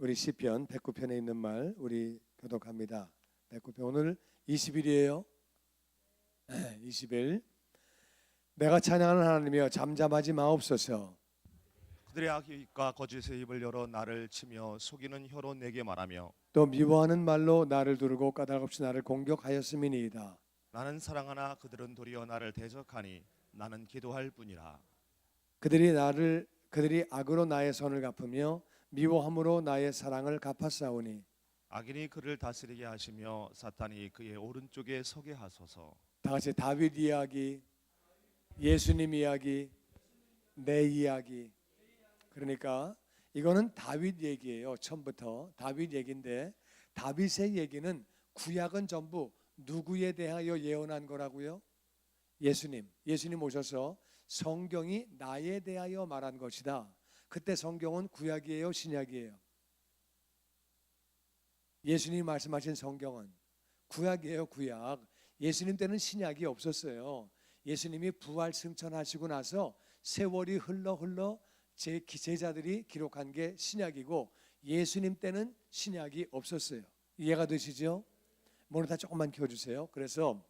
우리 시편 109편에 있는 말 우리 교독합니다. 109편 오늘 20일이에요. 20일. 내가 찬양하는 하나님이여 잠잠하지 마옵소서. 그들의 악과 거짓의 입을 열어 나를 치며 속이는 혀로 내게 말하며 또 미워하는 말로 나를 두르고 까닭없이 나를 공격하였음이니이다. 나는 사랑하나 그들은 도리어 나를 대적하니 나는 기도할 뿐이라. 그들이 악으로 나의 선을 갚으며 미워함으로 나의 사랑을 갚았사오니 악인이 그를 다스리게 하시며 사탄이 그의 오른쪽에 서게 하소서. 다 같이 다윗 이야기, 예수님 이야기, 내 이야기. 그러니까 이거는 다윗 얘기예요. 처음부터 다윗 얘기인데 다윗의 얘기는 구약은 전부 누구에 대하여 예언한 거라고요? 예수님 오셔서 성경이 나에 대하여 말한 것이다. 그때 성경은 구약이에요, 신약이에요? 예수님이 말씀하신 성경은 구약이에요, 구약. 예수님 때는 신약이 없었어요. 예수님이 부활 승천하시고 나서 세월이 흘러 제자들이 기록한 게 신약이고 예수님 때는 신약이 없었어요. 이해가 되시죠? 모니터 조금만 켜주세요. 그래서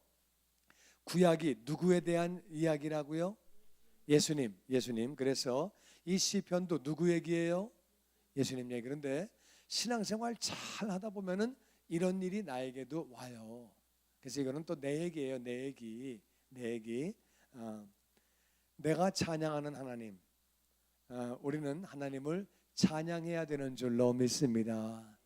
구약이 누구에 대한 이야기라고요? 예수님. 그래서 이 시편도 누구 얘기예요? 예수님 얘기. 그런데 신앙생활 잘 하다 보면은 이런 일이 나에게도 와요. 그래서 이거는 또 내 얘기예요. 내 얘기. 내가 찬양하는 하나님. 우리는 하나님을 찬양해야 되는 줄로 믿습니다.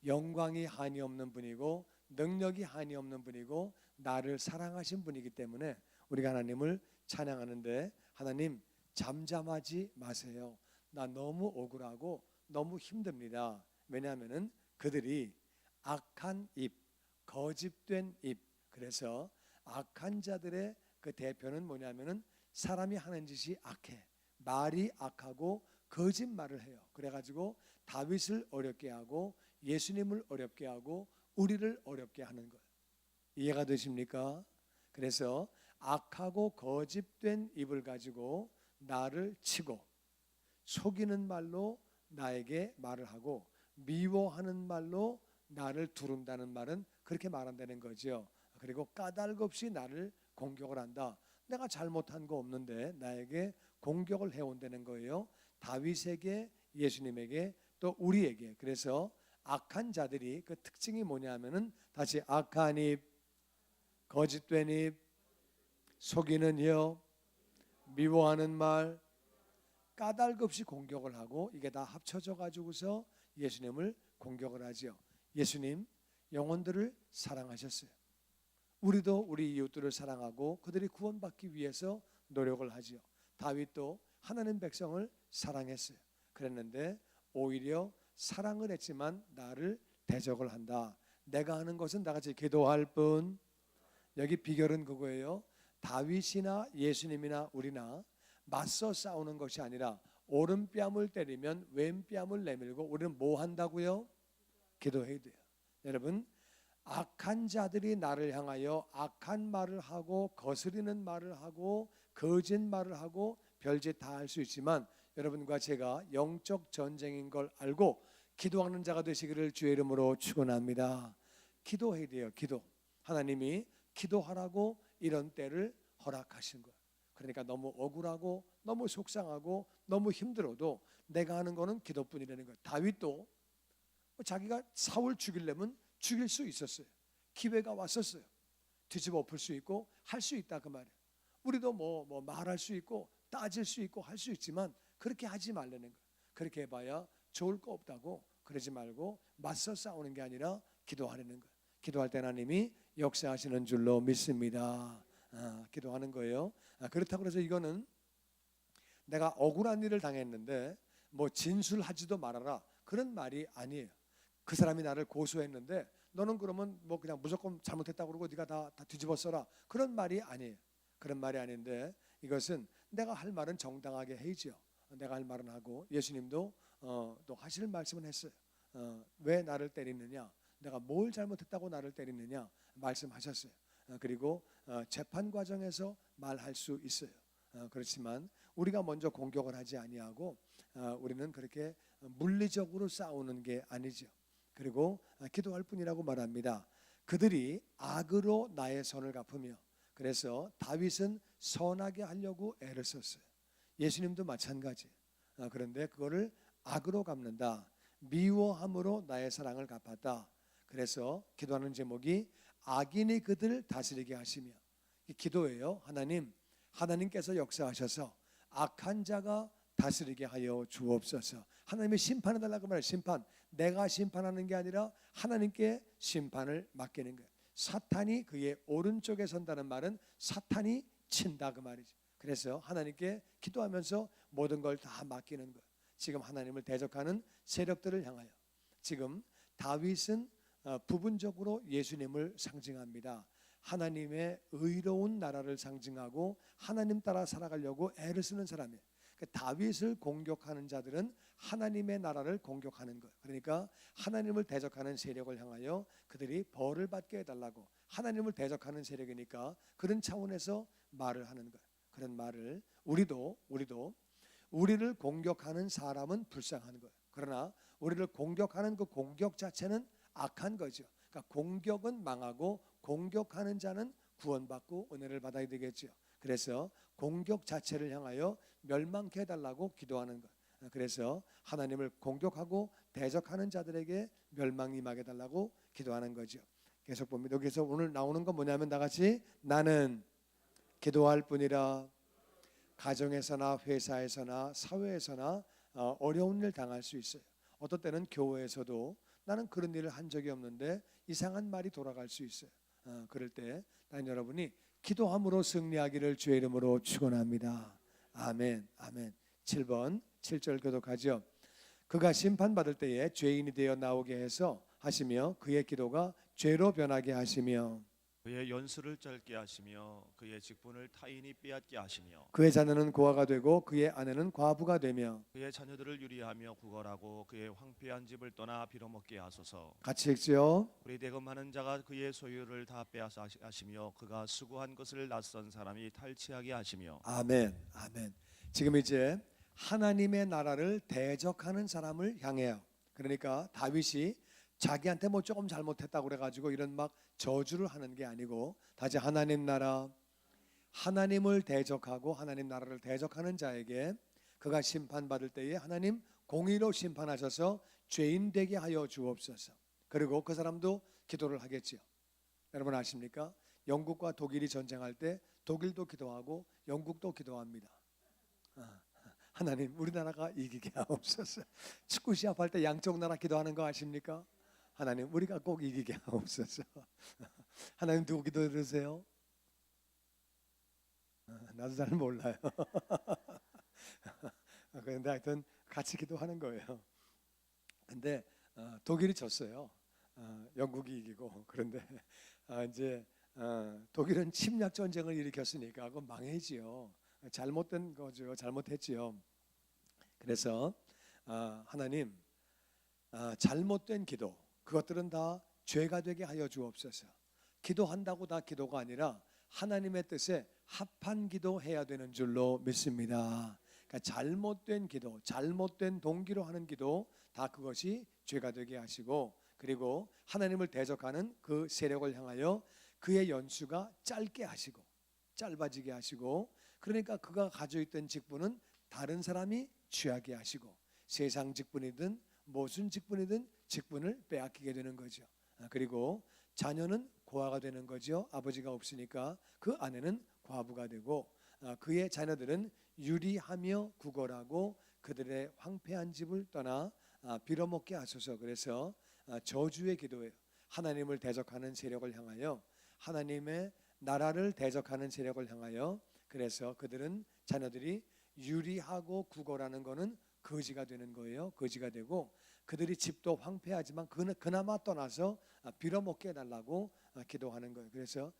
영광이 한이 없는 분이고 능력이 한이 없는 분이고 나를 사랑하신 분이기 때문에 우리가 하나님을 찬양하는데 하나님 잠잠하지 마세요. 나 너무 억울하고 너무 힘듭니다. 왜냐하면 그들이 악한 입, 거짓된 입. 그래서 악한 자들의 그 대표는 뭐냐면은 사람이 하는 짓이 악해. 말이 악하고 거짓말을 해요. 그래가지고 다윗을 어렵게 하고 예수님을 어렵게 하고 우리를 어렵게 하는 거예요. 이해가 되십니까? 그래서 악하고 거짓된 입을 가지고 나를 치고 속이는 말로 나에게 말을 하고 미워하는 말로 나를 두른다는 말은 그렇게 말한다는 거죠. 그리고 까닭 없이 나를 공격을 한다. 내가 잘못한 거 없는데 나에게 공격을 해온다는 거예요. 다윗에게, 예수님에게, 또 우리에게. 그래서 악한 자들이 그 특징이 뭐냐면은 다시 악한 입, 거짓된 입, 속이는 혀, 미워하는 말, 까닭 없이 공격을 하고 이게 다 합쳐져 가지고서 예수님을 공격을 하죠. 예수님 영혼들을 사랑하셨어요. 우리도 우리 이웃들을 사랑하고 그들이 구원받기 위해서 노력을 하죠. 다윗도 하나님 백성을 사랑했어요. 그랬는데 오히려 사랑을 했지만 나를 대적을 한다. 내가 하는 것은 나같이 기도할 뿐. 여기 비결은 그거예요. 다윗이나 예수님이나 우리나 맞서 싸우는 것이 아니라 오른뺨을 때리면 왼뺨을 내밀고 우리는 뭐 한다고요? 기도해야 돼요. 여러분 악한 자들이 나를 향하여 악한 말을 하고 거스리는 말을 하고 거짓말을 하고 별짓 다 할 수 있지만 여러분과 제가 영적 전쟁인 걸 알고 기도하는 자가 되시기를 주의 이름으로 축원합니다. 기도해야 돼요. 기도. 하나님이 기도하라고 이런 때를 허락하신 거예요. 그러니까 너무 억울하고 너무 속상하고 너무 힘들어도 내가 하는 거는 기도뿐이라는 거예요. 다윗도 자기가 사울 죽이려면 죽일 수 있었어요. 기회가 왔었어요. 뒤집어 엎을 수 있고 할 수 있다 그 말이에요. 우리도 뭐 말할 수 있고 따질 수 있고 할 수 있지만 그렇게 하지 말라는 거예요. 그렇게 해봐야 좋을 거 없다고. 그러지 말고 맞서 싸우는 게 아니라 기도하라는 거예요. 기도할 때 하나님이 역사하시는 줄로 믿습니다. 기도하는 거예요. 그렇다고 해서 이거는 내가 억울한 일을 당했는데 뭐 진술하지도 말아라 그런 말이 아니에요. 그 사람이 나를 고소했는데 너는 그러면 뭐 그냥 무조건 잘못했다고 그러고 네가 다 뒤집어 써라 그런 말이 아니에요. 그런 말이 아닌데 이것은 내가 할 말은 정당하게 해야죠. 내가 할 말은 하고 예수님도 또 하실 말씀은 했어요. 왜 나를 때리느냐, 내가 뭘 잘못했다고 나를 때리느냐 말씀하셨어요. 그리고 재판 과정에서 말할 수 있어요. 그렇지만 우리가 먼저 공격을 하지 아니하고 우리는 그렇게 물리적으로 싸우는 게 아니죠. 그리고 기도할 뿐이라고 말합니다. 그들이 악으로 나의 선을 갚으며, 그래서 다윗은 선하게 하려고 애를 썼어요. 예수님도 마찬가지. 그런데 그거를 악으로 갚는다. 미워함으로 나의 사랑을 갚았다. 그래서 기도하는 제목이 악인이 그들을 다스리게 하시며, 이 기도예요. 하나님께서 역사하셔서 악한 자가 다스리게 하여 주옵소서. 하나님의 심판해달라고 말해요. 심판. 내가 심판하는 게 아니라 하나님께 심판을 맡기는 거예요. 사탄이 그의 오른쪽에 선다는 말은 사탄이 친다 그 말이죠. 그래서 하나님께 기도하면서 모든 걸 다 맡기는 거예요. 지금 하나님을 대적하는 세력들을 향하여. 지금 다윗은 부분적으로 예수님을 상징합니다. 하나님의 의로운 나라를 상징하고 하나님 따라 살아가려고 애를 쓰는 사람이에요. 다윗을 공격하는 자들은 하나님의 나라를 공격하는 거예요. 그러니까 하나님을 대적하는 세력을 향하여 그들이 벌을 받게 해달라고, 하나님을 대적하는 세력이니까 그런 차원에서 말을 하는 거예요. 그런 말을 우리를 공격하는 사람은 불쌍한 거예요. 그러나 우리를 공격하는 그 공격 자체는 악한 거죠. 그러니까 공격은 망하고 공격하는 자는 구원받고 은혜를 받아야 되겠죠. 그래서 공격 자체를 향하여 멸망케 해달라고 기도하는 것. 그래서 하나님을 공격하고 대적하는 자들에게 멸망이 임하게 해달라고 기도하는 거죠. 계속 봅니다. 여기서 오늘 나오는 건 뭐냐면 다 같이 나는 기도할 뿐이라. 가정에서나 회사에서나 사회에서나 어려운 일 당할 수 있어요. 어떤 때는 교회에서도 나는 그런 일을 한 적이 없는데 이상한 말이 돌아갈 수 있어요. 그럴 때 나는 여러분이 기도함으로 승리하기를 주의 이름으로 축원합니다. 아멘. 아멘. 7번 7절 교독하죠. 그가 심판받을 때에 죄인이 되어 나오게 해서 하시며 그의 기도가 죄로 변하게 하시며 그의 연수를 짧게 하시며 그의 직분을 타인이 빼앗게 하시며 그의 자녀는 고아가 되고 그의 아내는 과부가 되며 그의 자녀들을 유리하며 구걸하고 그의 황폐한 집을 떠나 빌어먹게 하소서. 같이 읽죠. 우리 대검하는 자가 그의 소유를 다 빼앗아 하시며 그가 수고한 것을 낯선 사람이 탈취하게 하시며 아멘. 아멘. 지금 이제 하나님의 나라를 대적하는 사람을 향해요. 그러니까 다윗이 자기한테 뭐 조금 잘못했다고 그래가지고 이런 막 저주를 하는 게 아니고 다시 하나님 나라, 하나님을 대적하고 하나님 나라를 대적하는 자에게 그가 심판받을 때에 하나님 공의로 심판하셔서 죄인 되게 하여 주옵소서. 그리고 그 사람도 기도를 하겠지요. 여러분 아십니까? 영국과 독일이 전쟁할 때 독일도 기도하고 영국도 기도합니다. 하나님 우리나라가 이기게 하옵소서. 축구 시합할 때 양쪽 나라 기도하는 거 아십니까? 하나님 우리가 꼭 이기게 하옵소서. 하나님 누구 기도 들으세요? 나도 잘 몰라요. 그런데 하여튼 같이 기도하는 거예요. 근데 독일이 졌어요. 영국이 이기고. 그런데 이제 독일은 침략 전쟁을 일으켰으니까 그건 망해지요. 잘못된 거죠. 잘못했지요. 그래서 하나님 잘못된 기도 그것들은 다 죄가 되게 하여 주옵소서. 기도한다고 다 기도가 아니라 하나님의 뜻에 합한 기도해야 되는 줄로 믿습니다. 그러니까 잘못된 기도, 잘못된 동기로 하는 기도 다 그것이 죄가 되게 하시고, 그리고 하나님을 대적하는 그 세력을 향하여 그의 연수가 짧게 하시고 짧아지게 하시고, 그러니까 그가 가지고 있던 직분은 다른 사람이 취하게 하시고, 세상 직분이든 무슨 직분이든 직분을 빼앗기게 되는 거죠. 그리고 자녀는 고아가 되는 거죠. 아버지가 없으니까 그 아내는 과부가 되고, 그의 자녀들은 유리하며 구걸하고 그들의 황폐한 집을 떠나 빌어먹게 하소서. 그래서 저주의 기도예요. 하나님을 대적하는 세력을 향하여, 하나님의 나라를 대적하는 세력을 향하여, 그래서 그들은 자녀들이 유리하고 구걸하는 거는 거지가 되는 거예요. 거지가 되고 그들이 집도 황폐하지만 그나마 떠나서 빌어먹게 해달라고 기도하는 거예요. 그래서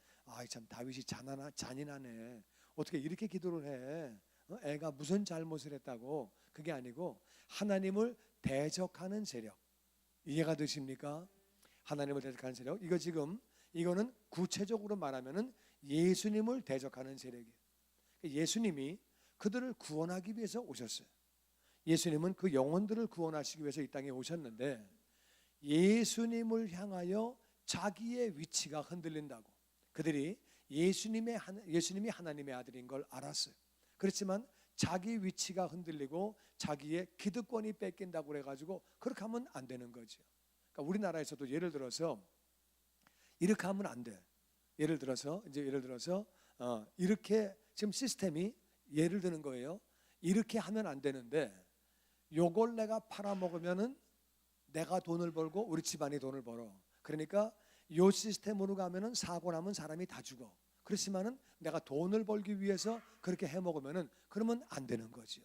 참 다윗이 잔인하네. 어떻게 이렇게 기도를 해? 애가 무슨 잘못을 했다고? 그게 아니고 하나님을 대적하는 세력. 이해가 되십니까? 하나님을 대적하는 세력. 이거는 구체적으로 말하면은 예수님을 대적하는 세력이에요. 예수님이 그들을 구원하기 위해서 오셨어요. 예수님은 그 영혼들을 구원하시기 위해서 이 땅에 오셨는데 예수님을 향하여 자기의 위치가 흔들린다고. 그들이 예수님이 하나님의 아들인 걸 알았어요. 그렇지만 자기 위치가 흔들리고 자기의 기득권이 뺏긴다고 그래가지고 그렇게 하면 안 되는 거죠. 그러니까 우리나라에서도 예를 들어서 이렇게 하면 안 돼. 예를 들어서 이렇게 지금 시스템이 예를 드는 거예요. 이렇게 하면 안 되는데 요걸 내가 팔아먹으면은 내가 돈을 벌고 우리 집안이 돈을 벌어. 그러니까 요 시스템으로 가면은 사고 나면 사람이 다 죽어. 그렇지만은 내가 돈을 벌기 위해서 그렇게 해먹으면은 그러면 안 되는 거죠.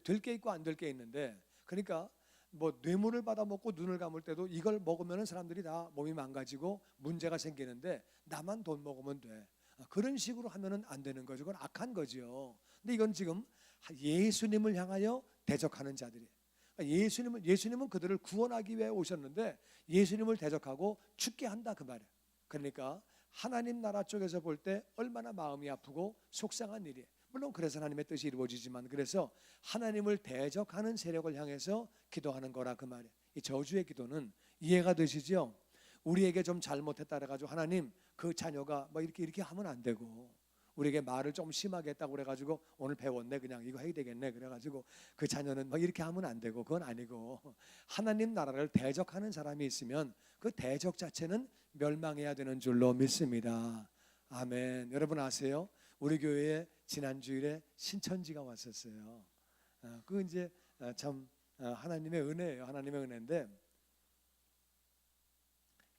될 게 있고 안 될 게 있는데, 그러니까 뭐 뇌물을 받아먹고 눈을 감을 때도 이걸 먹으면은 사람들이 다 몸이 망가지고 문제가 생기는데 나만 돈 먹으면 돼. 그런 식으로 하면은 안 되는 거죠. 그건 악한 거죠. 근데 이건 지금 예수님을 향하여 대적하는 자들이에요. 예수님은 그들을 구원하기 위해 오셨는데 예수님을 대적하고 죽게 한다 그 말이에요. 그러니까 하나님 나라 쪽에서 볼 때 얼마나 마음이 아프고 속상한 일이에요. 물론 그래서 하나님의 뜻이 이루어지지만, 그래서 하나님을 대적하는 세력을 향해서 기도하는 거라 그 말이에요. 이 저주의 기도는 이해가 되시죠? 우리에게 좀 잘못했다 그래가지고 하나님 그 자녀가 뭐 이렇게 하면 안 되고, 우리에게 말을 좀 심하게 했다고 그래가지고 오늘 배웠네 그냥 이거 해야 되겠네 그래가지고 그 자녀는 막 이렇게 하면 안 되고, 그건 아니고 하나님 나라를 대적하는 사람이 있으면 그 대적 자체는 멸망해야 되는 줄로 믿습니다. 아멘. 여러분 아세요? 우리 교회에 지난 주일에 신천지가 왔었어요. 그 이제 참 하나님의 은혜예요. 하나님의 은혜인데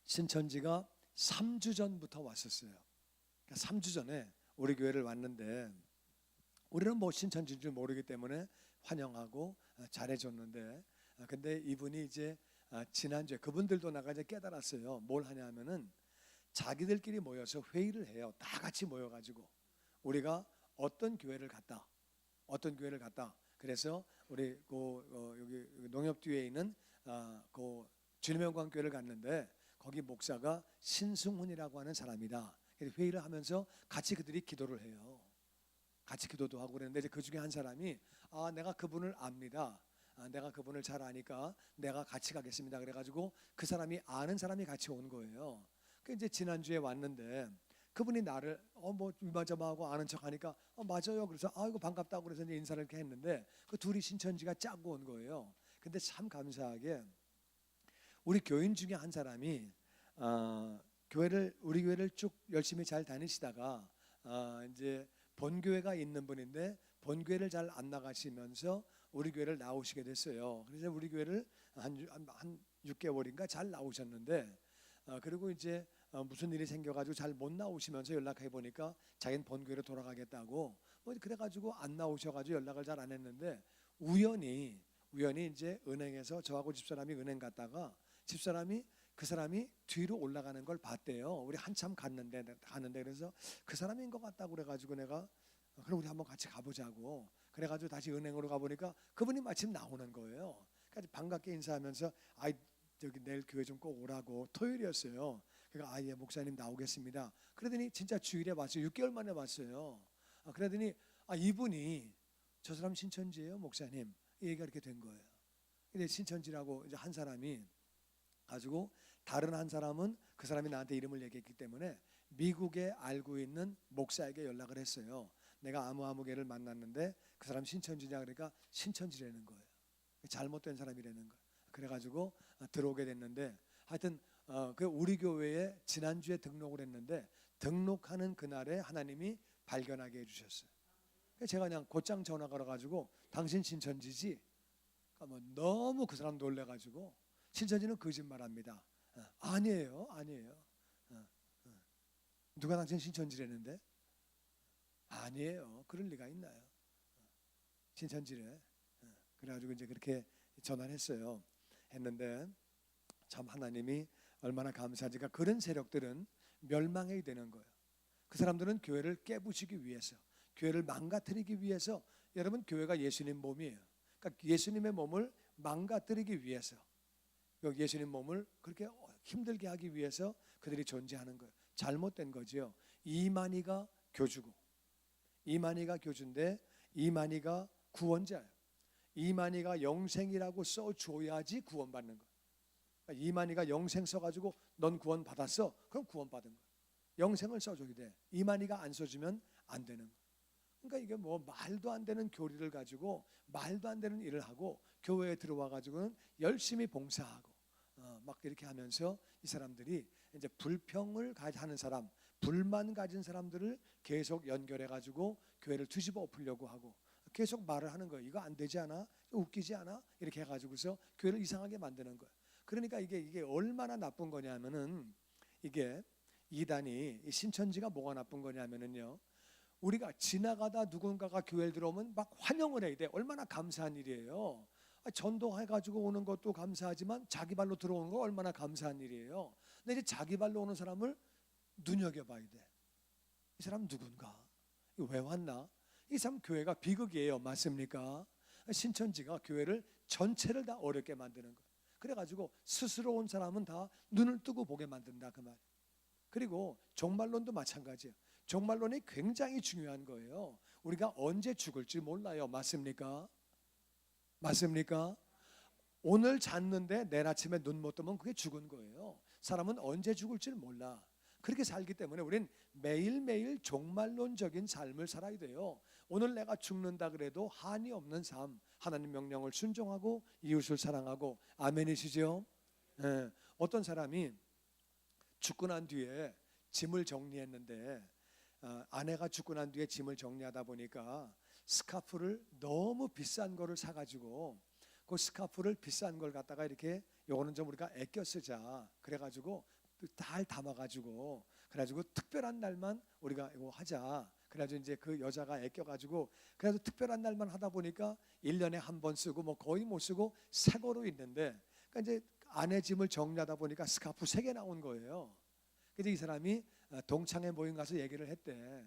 신천지가 3주 전부터 왔었어요. 그러니까 3주 전에 우리 교회를 왔는데 우리는 뭐 신천지인 줄 모르기 때문에 환영하고 잘해줬는데, 근데 이분이 이제 지난주에 그분들도 나가 이제 깨달았어요. 뭘 하냐면은 자기들끼리 모여서 회의를 해요. 다 같이 모여가지고 우리가 어떤 교회를 갔다. 그래서 우리 여기 농협 뒤에 있는 그 주님의 영광 교회를 갔는데 거기 목사가 신승훈이라고 하는 사람이다. 회의를 하면서 같이 그들이 기도를 해요. 같이 기도도 하고 그랬는데 이제 그 중에 한 사람이 내가 그분을 압니다. 내가 그분을 잘 아니까 내가 같이 가겠습니다. 그래가지고 그 사람이 아는 사람이 같이 온 거예요. 그 이제 지난주에 왔는데 그분이 나를 뭐 이마저마하고 아는 척하니까 맞아요. 그래서 이거 반갑다고 그래서 이제 인사를 이렇게 했는데 그 둘이 신천지가 짜고 온 거예요. 근데 참 감사하게 우리 교인 중에 한 사람이 우리 교회를 쭉 열심히 잘 다니시다가 이제 본교회가 있는 분인데 본교회를 잘 안 나가시면서 우리 교회를 나오시게 됐어요. 그래서 우리 교회를 한 6개월인가 잘 나오셨는데 그리고 이제 무슨 일이 생겨가지고 잘 못 나오시면서 연락해 보니까 자기는 본교회로 돌아가겠다고 뭐 그래가지고 안 나오셔가지고 연락을 잘 안 했는데 우연히 이제 은행에서 저하고 집사람이 은행 갔다가 그 사람이 뒤로 올라가는 걸 봤대요. 우리 한참 갔는데 그래서 그 사람인 것 같다고 그래가지고 내가 그럼 우리 한번 같이 가보자고 그래가지고 다시 은행으로 가보니까 그분이 마침 나오는 거예요. 그러니까 반갑게 인사하면서 저기 내일 교회 좀 꼭 오라고. 토요일이었어요. 그러니까 예 목사님 나오겠습니다. 그러더니 진짜 주일에 왔어요. 6개월 만에 왔어요. 그러더니 이분이 저 사람 신천지예요 목사님. 이 얘기가 이렇게 된 거예요. 근데 신천지라고 이제 한 사람이 가지고 다른 한 사람은 그 사람이 나한테 이름을 얘기했기 때문에 미국에 알고 있는 목사에게 연락을 했어요. 내가 아무 개를 만났는데 그 사람 신천지냐 그러니까 신천지라는 거예요. 잘못된 사람이라는 거예요. 그래가지고 들어오게 됐는데 하여튼 그 우리 교회에 지난주에 등록을 했는데 등록하는 그날에 하나님이 발견하게 해주셨어요. 제가 그냥 곧장 전화 걸어가지고 당신 신천지지? 너무 그 사람 놀래가지고 신천지는 거짓말합니다. 아니에요. 누가 당신 신천지라는데? 아니에요. 그럴 리가 있나요? 신천지래. 그래가지고 이제 그렇게 전화를 했어요. 했는데 참 하나님이 얼마나 감사한지가 그런 세력들은 멸망해야 되는 거예요. 그 사람들은 교회를 깨부시기 위해서, 교회를 망가뜨리기 위해서. 여러분 교회가 예수님 몸이에요. 그러니까 예수님의 몸을 망가뜨리기 위해서, 예수님 몸을 그렇게 힘들게 하기 위해서 그들이 존재하는 거예요. 잘못된 거죠. 이만희가 교주고 이만희가 교주인데 이만희가 구원자예요. 이만희가 영생이라고 써줘야지 구원받는 거야. 그러니까 이만희가 영생 써가지고 넌 구원 받았어? 그럼 구원 받은 거야. 영생을 써줘야 돼. 이만희가 안 써주면 안 되는 거야. 그러니까 이게 뭐 말도 안 되는 교리를 가지고 말도 안 되는 일을 하고 교회에 들어와 가지고는 열심히 봉사하고 막 이렇게 하면서 이 사람들이 이제 불평을 하는 사람, 불만 가진 사람들을 계속 연결해 가지고 교회를 뒤집어 엎으려고 하고 계속 말을 하는 거예요. 이거 안 되지 않아? 웃기지 않아? 이렇게 해가지고서 교회를 이상하게 만드는 거예요. 그러니까 이게 얼마나 나쁜 거냐면은 이게 이단이 이 신천지가 뭐가 나쁜 거냐면은요. 우리가 지나가다 누군가가 교회에 들어오면 막 환영을 해야 돼. 얼마나 감사한 일이에요. 전도해가지고 오는 것도 감사하지만 자기 발로 들어오는 거 얼마나 감사한 일이에요. 근데 이제 자기 발로 오는 사람을 눈여겨봐야 돼. 이 사람 누군가? 왜 왔나? 이 사람 교회가 비극이에요. 맞습니까? 신천지가 교회를 전체를 다 어렵게 만드는 거예요. 그래가지고 스스로 온 사람은 다 눈을 뜨고 보게 만든다 그 말. 그리고 종말론도 마찬가지예요. 종말론이 굉장히 중요한 거예요. 우리가 언제 죽을지 몰라요. 맞습니까? 맞습니까? 오늘 잤는데 내일 아침에 눈 못 뜨면 그게 죽은 거예요. 사람은 언제 죽을지 몰라. 그렇게 살기 때문에 우린 매일매일 종말론적인 삶을 살아야 돼요. 오늘 내가 죽는다 그래도 한이 없는 삶, 하나님 명령을 순종하고 이웃을 사랑하고. 아멘이시죠? 네. 어떤 사람이 죽고 난 뒤에 짐을 정리했는데 아내가 죽고 난 뒤에 짐을 정리하다 보니까 스카프를 너무 비싼 거를 사가지고 그 스카프를 비싼 걸 갖다가 이렇게 요거는 좀 우리가 아껴 쓰자 그래가지고 잘 담아가지고 그래가지고 특별한 날만 우리가 이거 하자. 그래가지고 이제 그 여자가 아껴가지고 그래서 특별한 날만 하다 보니까 1년에 한 번 쓰고 뭐 거의 못 쓰고 새 거로 있는데 그러니까 이제 아내 짐을 정리하다 보니까 스카프 3개 나온 거예요. 그래서 이 사람이 동창회 모임 가서 얘기를 했대.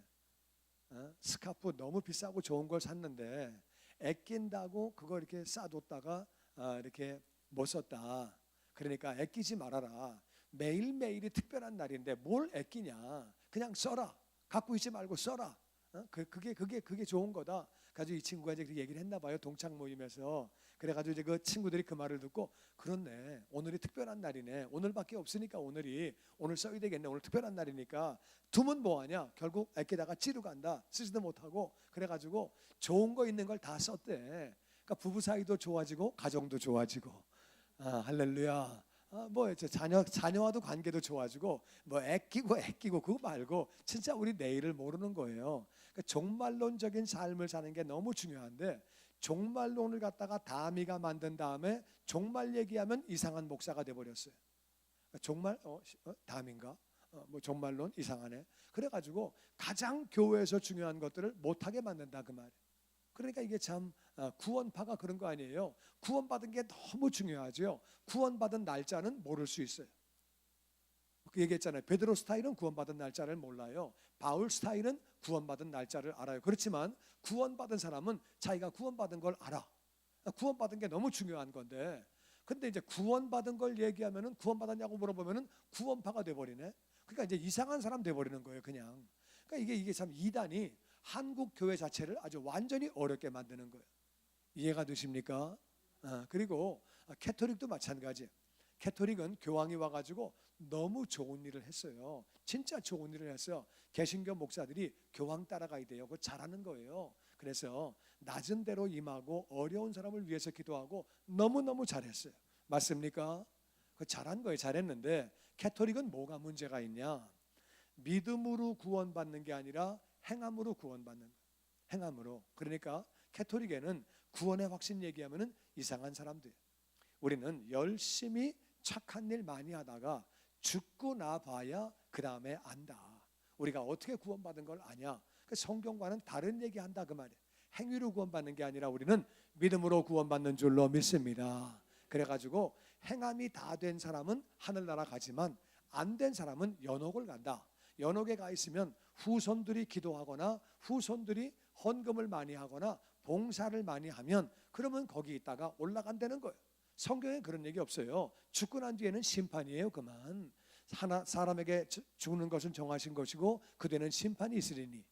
스카프 너무 비싸고 좋은 걸 샀는데 아낀다고 그거 이렇게 싸뒀다가 이렇게 못 썼다. 그러니까 아끼지 말아라. 매일매일이 특별한 날인데 뭘 아끼냐. 그냥 써라. 갖고 있지 말고 써라. 그게 좋은 거다. 가지고 이 친구가 이제 그렇게 얘기를 했나 봐요. 동창 모임에서. 그래가지고 이제 그 친구들이 그 말을 듣고 그렇네. 오늘이 특별한 날이네. 오늘밖에 없으니까 오늘 써야 되겠네. 오늘 특별한 날이니까 두면 뭐하냐. 결국 아끼다가 찌르고 간다. 쓰지도 못하고. 그래가지고 좋은 거 있는 걸 다 썼대. 그러니까 부부 사이도 좋아지고 가정도 좋아지고. 할렐루야. 뭐 자녀와도 관계도 좋아지고 뭐 아끼고 그거 말고 진짜 우리 내일을 모르는 거예요. 그러니까 종말론적인 삶을 사는 게 너무 중요한데 종말론을 갖다가 다미가 만든 다음에 종말 얘기하면 이상한 목사가 돼 버렸어요. 종말 다미인가? 뭐 종말론 이상하네. 그래가지고 가장 교회에서 중요한 것들을 못하게 만든다 그 말이에요. 그러니까 이게 참 구원파가 그런 거 아니에요. 구원받은 게 너무 중요하죠. 구원받은 날짜는 모를 수 있어요. 그 얘기했잖아요. 베드로 스타일은 구원받은 날짜를 몰라요. 바울 스타일은 구원받은 날짜를 알아요. 그렇지만 구원받은 사람은 자기가 구원받은 걸 알아. 구원받은 게 너무 중요한 건데 근데 이제 구원받은 걸 얘기하면은 구원받았냐고 물어보면은 구원파가 돼버리네. 그러니까 이제 이상한 사람 돼버리는 거예요 그냥. 그러니까 이게 참 이단이 한국 교회 자체를 아주 완전히 어렵게 만드는 거예요. 이해가 되십니까? 그리고 캐토릭도 마찬가지예요. 캐토릭은 교황이 와가지고 너무 좋은 일을 했어요. 진짜 좋은 일을 했어요. 개신교 목사들이 교황 따라가야 돼요. 그거 잘하는 거예요. 그래서 낮은 데로 임하고 어려운 사람을 위해서 기도하고 너무너무 잘했어요. 맞습니까? 그 잘한 거예요. 잘했는데 캐토릭은 뭐가 문제가 있냐? 믿음으로 구원받는 게 아니라 행함으로 구원받는 거예요. 행함으로. 그러니까 캐토릭에는 구원의 확신 얘기하면은 이상한 사람들. 우리는 열심히 착한 일 많이 하다가 죽고 나봐야 그 다음에 안다. 우리가 어떻게 구원받은 걸 아냐? 그 성경과는 다른 얘기한다 그 말이에요. 행위로 구원받는 게 아니라 우리는 믿음으로 구원받는 줄로 믿습니다. 그래가지고 행함이 다 된 사람은 하늘나라 가지만 안 된 사람은 연옥을 간다. 연옥에 가 있으면 후손들이 기도하거나 후손들이 헌금을 많이 하거나 봉사를 많이 하면 그러면 거기 있다가 올라간다는 거예요. 성경에 그런 얘기 없어요. 죽고 난 뒤에는 심판이에요. 그만. 사람에게 죽는 것은 정하신 것이고 그 뒤에는 심판이 있으리니.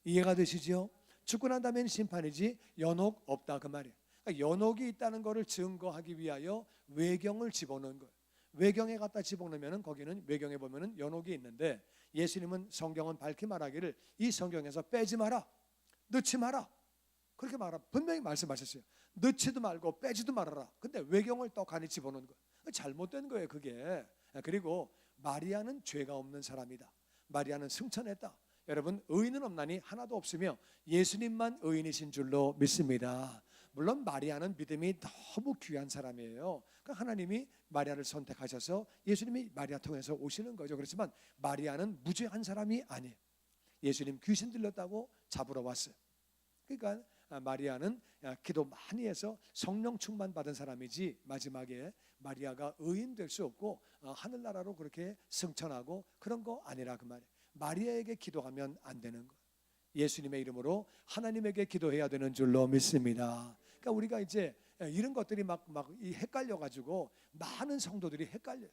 이해가 되시죠? 죽고 난 다음에는 심판이지 연옥 없다 그 말이에요. 그러니까 연옥이 있다는 것을 증거하기 위하여 외경을 집어넣은 거예요. 외경에 갖다 집어넣으면 거기는 외경에 보면은 연옥이 있는데 예수님은 성경은 밝히 말하기를 이 성경에서 빼지 마라, 넣지 마라, 그렇게 분명히 말씀하셨어요. 넣지도 말고 빼지도 말아라. 근데 외경을 떡하니 집어넣은 거예요. 잘못된 거예요 그게. 그리고 마리아는 죄가 없는 사람이다. 마리아는 승천했다. 여러분 의인은 없나니 하나도 없으며 예수님만 의인이신 줄로 믿습니다. 물론 마리아는 믿음이 너무 귀한 사람이에요. 그러니까 하나님이 마리아를 선택하셔서 예수님이 마리아 통해서 오시는 거죠. 그렇지만 마리아는 무죄한 사람이 아니에요. 예수님 귀신 들렸다고 잡으러 왔어요. 그러니까 마리아는 기도 많이 해서 성령 충만 받은 사람이지 마지막에 마리아가 의인 될 수 없고 하늘나라로 그렇게 승천하고 그런 거 아니라 그 말이에요. 마리아에게 기도하면 안 되는 거예요. 예수님의 이름으로 하나님에게 기도해야 되는 줄로 믿습니다. 그러니까 우리가 이제 이런 것들이 막 헷갈려 가지고 많은 성도들이 헷갈려요.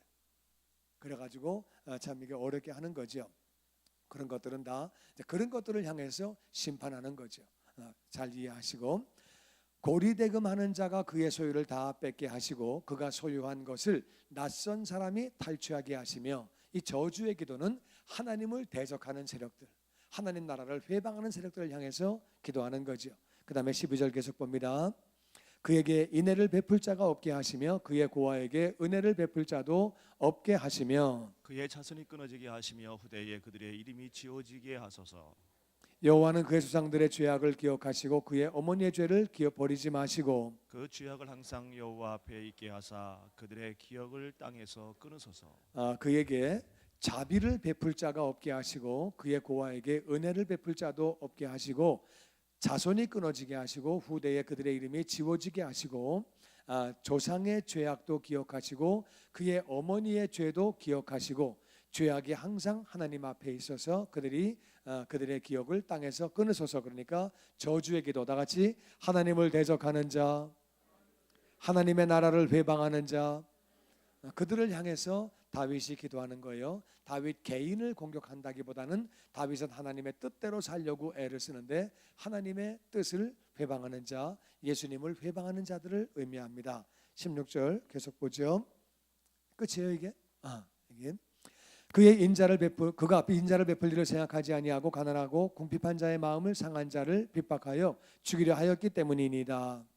그래 가지고 참 이게 어렵게 하는 거죠. 그런 것들은 다 그런 것들을 향해서 심판하는 거죠. 잘 이해하시고 고리대금하는 자가 그의 소유를 다 뺏게 하시고 그가 소유한 것을 낯선 사람이 탈취하게 하시며 이 저주의 기도는 하나님을 대적하는 세력들, 하나님 나라를 회방하는 세력들을 향해서 기도하는 거죠. 그 다음에 12절 계속 봅니다. 그에게 인애를 베풀 자가 없게 하시며 그의 고아에게 은혜를 베풀 자도 없게 하시며 그의 자손이 끊어지게 하시며 후대에 그들의 이름이 지워지게 하소서. 여호와는 그의 조상들의 죄악을 기억하시고 그의 어머니의 죄를 버리지 마시고 그 죄악을 항상 여호와 앞에 있게 하사 그들의 기억을 땅에서 끊으소서. 그에게 자비를 베풀 자가 없게 하시고 그의 고아에게 은혜를 베풀 자도 없게 하시고 자손이 끊어지게 하시고 후대에 그들의 이름이 지워지게 하시고 조상의 죄악도 기억하시고 그의 어머니의 죄도 기억하시고 죄악이 항상 하나님 앞에 있어서 그들의 기억을 땅에서 끊으소서. 그러니까 저주의 기도 다 같이 하나님을 대적하는 자, 하나님의 나라를 회방하는 자, 그들을 향해서 다윗이 기도하는 거예요. 다윗 개인을 공격한다기보다는 다윗은 하나님의 뜻대로 살려고 애를 쓰는데 하나님의 뜻을 회방하는 자, 예수님을 회방하는 자들을 의미합니다. 16절 계속 보죠. 끝이에요 이게? 이게 그가 인자를 베풀 일을 생각하지 아니하고 가난하고 궁핍한 자의 마음을 상한 자를 핍박하여 죽이려 하였기 때문이니이다.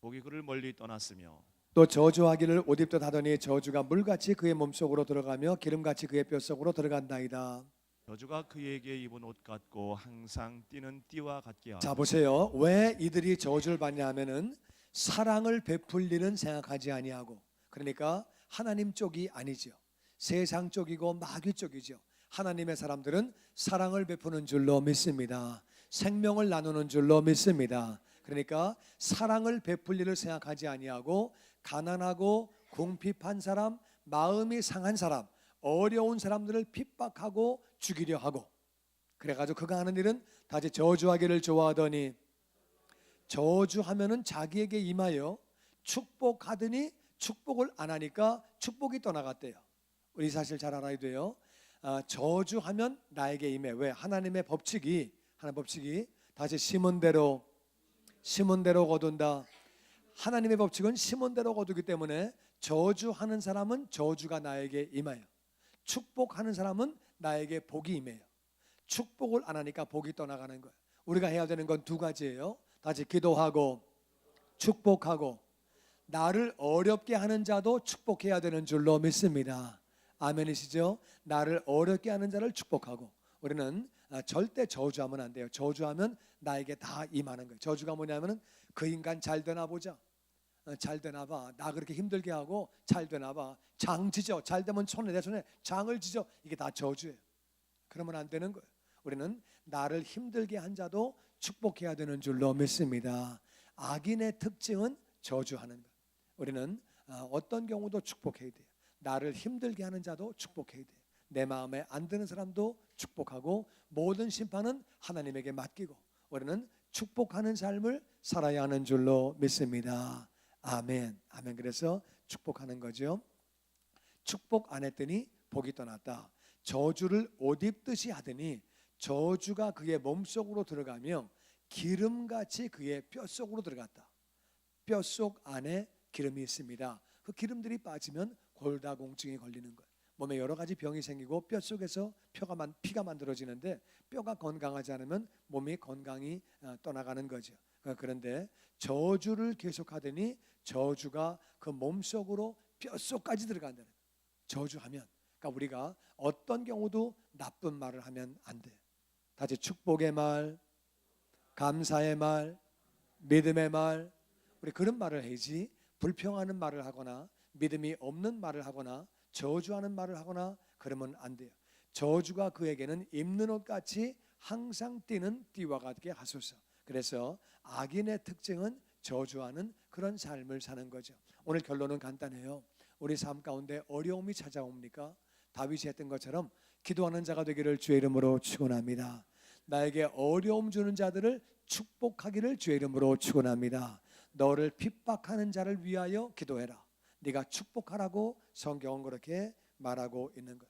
복이 그를 멀리 떠났으며 또 저주하기를 옷 입듯 하더니 저주가 물같이 그의 몸속으로 들어가며 기름같이 그의 뼛속으로 들어간다이다. 저주가 그에게 입은 옷 같고 항상 뛰는 띠와 같게 하소서. 자 보세요. 왜 이들이 저주를 받냐 하면은 사랑을 베풀 일은 생각하지 아니하고, 그러니까 하나님 쪽이 아니죠. 세상 쪽이고 마귀 쪽이죠. 하나님의 사람들은 사랑을 베푸는 줄로 믿습니다. 생명을 나누는 줄로 믿습니다. 그러니까 사랑을 베풀 일을 생각하지 아니하고 가난하고 궁핍한 사람, 마음이 상한 사람, 어려운 사람들을 핍박하고 죽이려 하고, 그래가지고 그가 하는 일은 다시 저주하기를 좋아하더니 저주하면은 자기에게 임하여 축복하더니 축복을 안 하니까 축복이 떠나갔대요. 우리 사실 잘 알아야 돼요. 저주하면 나에게 임해. 왜? 하나님의 법칙이 다시 심은 대로 거둔다. 하나님의 법칙은 심은 대로 거두기 때문에 저주하는 사람은 저주가 나에게 임해요. 축복하는 사람은 나에게 복이 임해요. 축복을 안 하니까 복이 떠나가는 거예요. 우리가 해야 되는 건 두 가지예요. 다시 기도하고 축복하고, 나를 어렵게 하는 자도 축복해야 되는 줄로 믿습니다. 아멘이시죠? 나를 어렵게 하는 자를 축복하고, 우리는 절대 저주하면 안 돼요. 저주하면 나에게 다 임하는 거예요. 저주가 뭐냐면은 그 인간 잘 되나 보자, 잘 되나 봐, 나 그렇게 힘들게 하고 잘 되나 봐, 장 지져, 잘 되면 내 손에 장을 지져, 이게 다 저주예요. 그러면 안 되는 거예요. 우리는 나를 힘들게 한 자도 축복해야 되는 줄로 믿습니다. 악인의 특징은 저주하는 것. 우리는 어떤 경우도 축복해야 돼요. 나를 힘들게 하는 자도 축복해야 돼요. 내 마음에 안 드는 사람도 축복하고, 모든 심판은 하나님에게 맡기고 우리는 축복하는 삶을 살아야 하는 줄로 믿습니다. 아멘. 아멘. 그래서 축복하는 거죠. 축복 안 했더니 복이 떠났다. 저주를 옷 입듯이 하더니 저주가 그의 몸속으로 들어가며 기름같이 그의 뼛속으로 들어갔다. 뼛속 안에 기름이 있습니다. 그 기름들이 빠지면 골다공증이 걸리는 거예요. 몸에 여러 가지 병이 생기고 뼛속에서 피가 만들어지는데 뼈가 건강하지 않으면 몸이 건강이 떠나가는 거죠. 그런데 저주를 계속하더니 저주가 그 몸속으로 뼛속까지 들어간다는 거예요. 저주하면, 그러니까 우리가 어떤 경우도 나쁜 말을 하면 안 돼요. 다시 축복의 말, 감사의 말, 믿음의 말, 우리 그런 말을 해야지 불평하는 말을 하거나 믿음이 없는 말을 하거나 저주하는 말을 하거나 그러면 안 돼요. 저주가 그에게는 입는 옷같이 항상 뛰는 띠와 같게 하소서. 그래서 악인의 특징은 저주하는 그런 삶을 사는 거죠. 오늘 결론은 간단해요. 우리 삶 가운데 어려움이 찾아옵니까? 다윗이 했던 것처럼 기도하는 자가 되기를 주의 이름으로 축원합니다. 나에게 어려움 주는 자들을 축복하기를 주의 이름으로 축원합니다. 너를 핍박하는 자를 위하여 기도해라. 네가 축복하라고 성경은 그렇게 말하고 있는 것.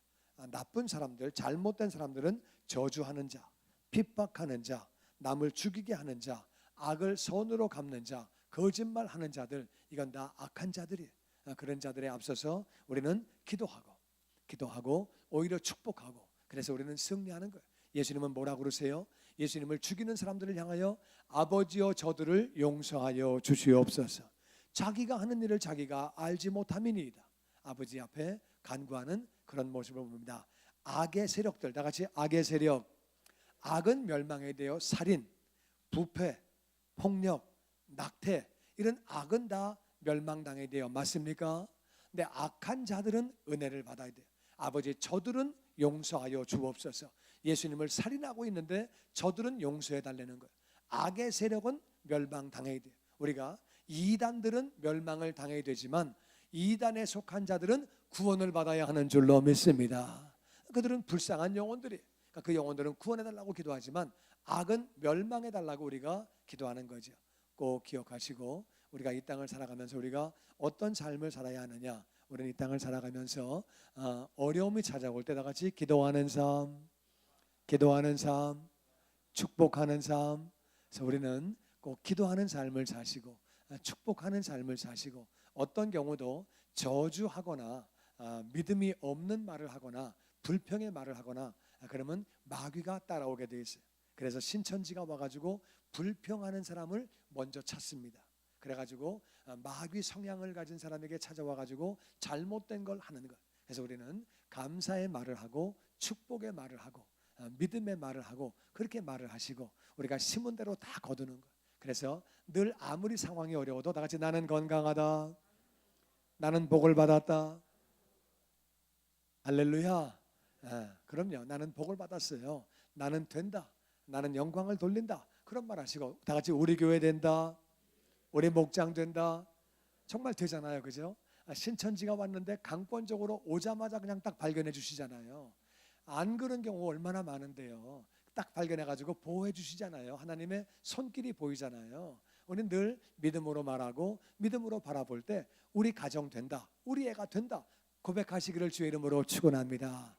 나쁜 사람들, 잘못된 사람들은 저주하는 자, 핍박하는 자, 남을 죽이게 하는 자, 악을 선으로 갚는 자, 거짓말하는 자들, 이건 다 악한 자들이에요. 그런 자들에 앞서서 우리는 기도하고 오히려 축복하고, 그래서 우리는 승리하는 거예요. 예수님은 뭐라고 그러세요? 예수님을 죽이는 사람들을 향하여 아버지여 저들을 용서하여 주시옵소서. 자기가 하는 일을 자기가 알지 못함이니이다. 아버지 앞에 간구하는 그런 모습을 봅니다. 악의 세력들, 다 같이 악의 세력. 악은 멸망에 대해 살인, 부패, 폭력, 낙태, 이런 악은 다 멸망당에 대해 맞습니까? 근데 악한 자들은 은혜를 받아야 돼요. 아버지 저들은 용서하여 주옵소서. 예수님을 살인하고 있는데 저들은 용서해 달라는 거예요. 악의 세력은 멸망당해야 돼요. 우리가 이단들은 멸망을 당해야 되지만 이단에 속한 자들은 구원을 받아야 하는 줄로 믿습니다. 그들은 불쌍한 영혼들이, 그러니까 그 영혼들은 구원해 달라고 기도하지만 악은 멸망해 달라고 우리가 기도하는 거죠. 꼭 기억하시고 우리가 이 땅을 살아가면서 우리가 어떤 삶을 살아야 하느냐. 우리는 이 땅을 살아가면서 어려움이 찾아올 때 다 같이 기도하는 삶, 축복하는 삶. 그래서 우리는 꼭 기도하는 삶을 사시고 축복하는 삶을 사시고, 어떤 경우도 저주하거나 믿음이 없는 말을 하거나 불평의 말을 하거나 그러면 마귀가 따라오게 돼 있어요. 그래서 신천지가 와가지고 불평하는 사람을 먼저 찾습니다. 그래가지고 마귀 성향을 가진 사람에게 찾아와가지고 잘못된 걸 하는 것. 그래서 우리는 감사의 말을 하고 축복의 말을 하고 믿음의 말을 하고 그렇게 말을 하시고 우리가 심은 대로 다 거두는 것. 그래서 늘 아무리 상황이 어려워도 다 같이 나는 건강하다, 나는 복을 받았다, 할렐루야. 그럼요. 나는 복을 받았어요. 나는 된다. 나는 영광을 돌린다. 그런 말 하시고 다 같이 우리 교회 된다, 우리 목장 된다. 정말 되잖아요, 그죠? 신천지가 왔는데 강권적으로 오자마자 그냥 딱 발견해 주시잖아요. 안 그런 경우 얼마나 많은데요. 딱 발견해가지고 보호해 주시잖아요. 하나님의 손길이 보이잖아요. 우리는 늘 믿음으로 말하고 믿음으로 바라볼 때 우리 가정 된다, 우리 애가 된다 고백하시기를 주의 이름으로 축원합니다.